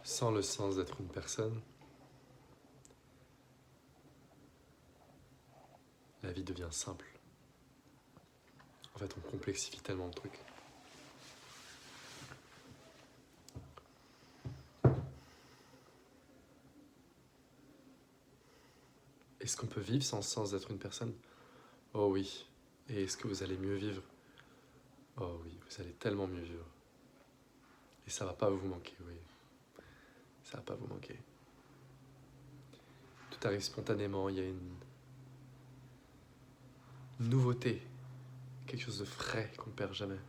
Sans le sens d'être une personne, la vie devient simple. En fait, on complexifie tellement de trucs. Est-ce qu'on peut vivre sans le sens d'être une personne? Oh oui. Et est-ce que vous allez mieux vivre? Oh oui, vous allez tellement mieux vivre. Et ça va pas vous manquer, oui. Ça va pas vous manquer. Tout arrive spontanément, il y a une nouveauté, quelque chose de frais qu'on ne perd jamais.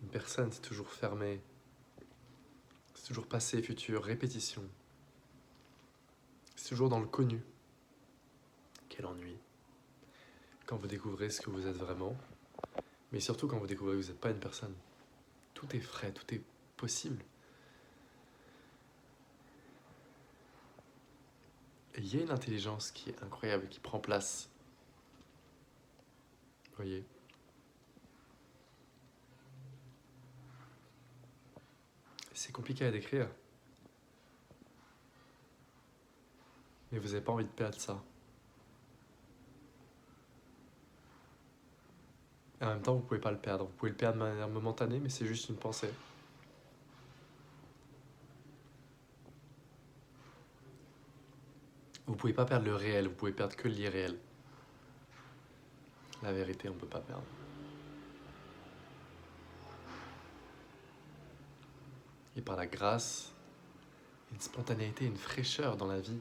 Une personne, c'est toujours fermé, c'est toujours passé, futur, répétition. C'est toujours dans le connu. Quel ennui. Quand vous découvrez ce que vous êtes vraiment, mais surtout quand vous découvrez que vous n'êtes pas une personne. Tout est frais, tout est possible. Et il y a une intelligence qui est incroyable, qui prend place. Vous voyez? C'est compliqué à décrire. Mais vous n'avez pas envie de perdre ça. Et en même temps, vous ne pouvez pas le perdre. Vous pouvez le perdre de manière momentanée, mais c'est juste une pensée. Vous ne pouvez pas perdre le réel, vous pouvez perdre que l'irréel. La vérité, on ne peut pas perdre. Et par la grâce, une spontanéité, une fraîcheur dans la vie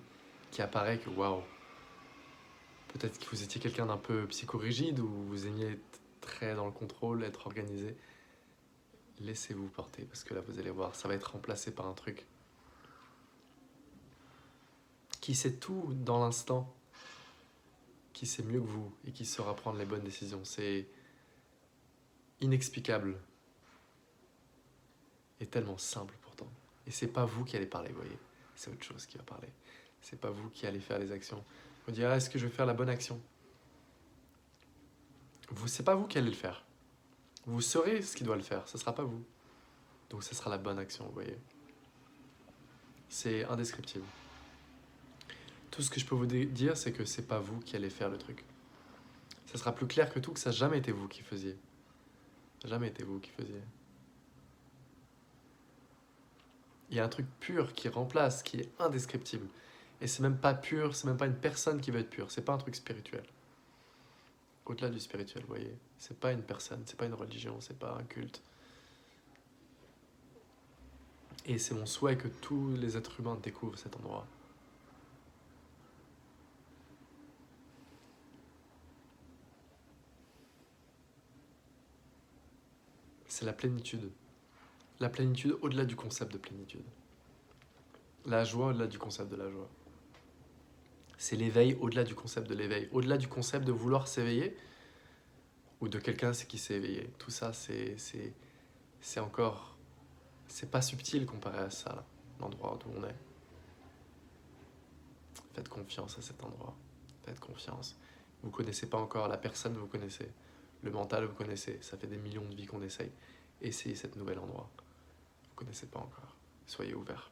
qui apparaît que waouh. Peut-être que vous étiez quelqu'un d'un peu psychorigide ou vous aimiez être très dans le contrôle, être organisé. Laissez-vous porter parce que là, vous allez voir, ça va être remplacé par un truc qui sait tout dans l'instant, qui sait mieux que vous et qui saura prendre les bonnes décisions. C'est inexplicable et tellement simple pourtant. Et c'est pas vous qui allez parler, vous voyez. C'est autre chose qui va parler. C'est pas vous qui allez faire les actions. Vous direz, est-ce que je vais faire la bonne action? C'est pas vous qui allez le faire. Vous saurez ce qui doit le faire, ce sera pas vous. Donc ce sera la bonne action, vous voyez. C'est indescriptible. Tout ce que je peux vous dire, c'est que c'est pas vous qui allez faire le truc. Ça sera plus clair que tout que ça n'a jamais été vous qui faisiez. Ça n'a jamais été vous qui faisiez. Il y a un truc pur qui remplace, qui est indescriptible. Et c'est même pas pur, c'est même pas une personne qui veut être pure, c'est pas un truc spirituel. Au-delà du spirituel, vous voyez, c'est pas une personne, c'est pas une religion, c'est pas un culte. Et c'est mon souhait que tous les êtres humains découvrent cet endroit. C'est la plénitude. La plénitude au-delà du concept de plénitude. La joie au-delà du concept de la joie. C'est l'éveil au-delà du concept de l'éveil. Au-delà du concept de vouloir s'éveiller ou de quelqu'un qui s'est éveillé. Tout ça, c'est encore... C'est pas subtil comparé à ça, là, l'endroit où on est. Faites confiance à cet endroit. Faites confiance. Vous connaissez pas encore la personne, vous connaissez. Le mental, vous connaissez. Ça fait des millions de vies qu'on essaye. Essayez cet nouvel endroit. Vous connaissez pas encore. Soyez ouverts.